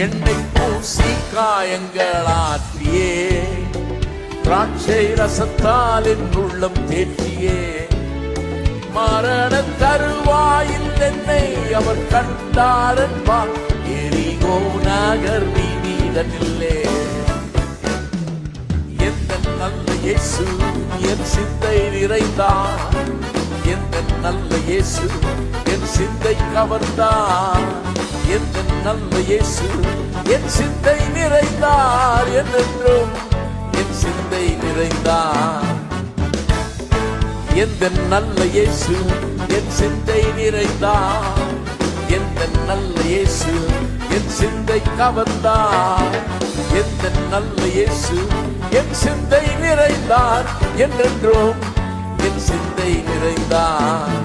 எண்ணெய் பூசி காயங்களாற்றியே, திராட்சை ரசத்தால் என் உள்ளம் தேற்றியே. மரண தருவாயில் என்னை அவர் கண்டாரன்பார், எரிகோ நகர் வீதிதனில்லே. எந்த நல்ல இயேசு என் சிந்தை நிறைந்தார், எந்த நல்ல இயேசு என் சிந்தை கவர்ந்தார். எந்த நல்ல இயேசு என் சிந்தை நிறைந்தார், என்றென்றும் என் சிந்தை நிறைந்தார். எந்த நல்ல இயேசு என் சிந்தை நிறைந்தார், எந்த நல்ல இயேசு என் சிந்தை கவர்ந்தார். எந்த நல்ல இயேசு என் சிந்தை நிறைந்தார், என்றென்றும் என் சிந்தை நிறைந்தார்.